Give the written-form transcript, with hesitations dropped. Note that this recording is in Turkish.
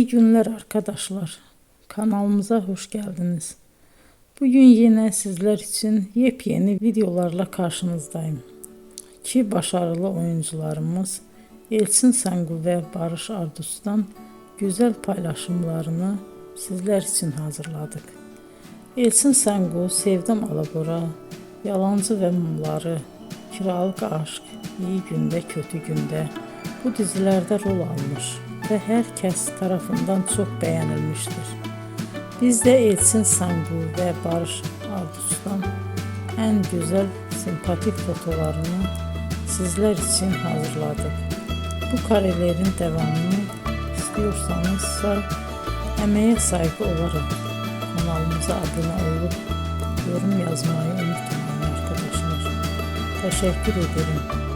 İyi günler arkadaşlar. Kanalımıza hoş geldiniz. Bugün yine sizler için yepyeni videolarla karşınızdayım. İki başarılı oyuncularımız Elçin Sangu ve Barış Ardus'tan güzel paylaşımlarını sizler için hazırladık. Elçin Sangu, Sevdim Alabora, Yalancı ve Mumları, Kiralık Aşk, İyi Günde Kötü Günde bu dizilerde rol almış ve herkes tarafından çok beğenilmiştir. Biz de Elçin Sangu ve Barış Ardus'tan en güzel sempatik fotolarını sizler için hazırladık. Bu karelerin devamını istiyorsanız emeğe saygı olarak kanalımıza abone olup yorum yazmayı unutmayın arkadaşlar. Teşekkür ederim.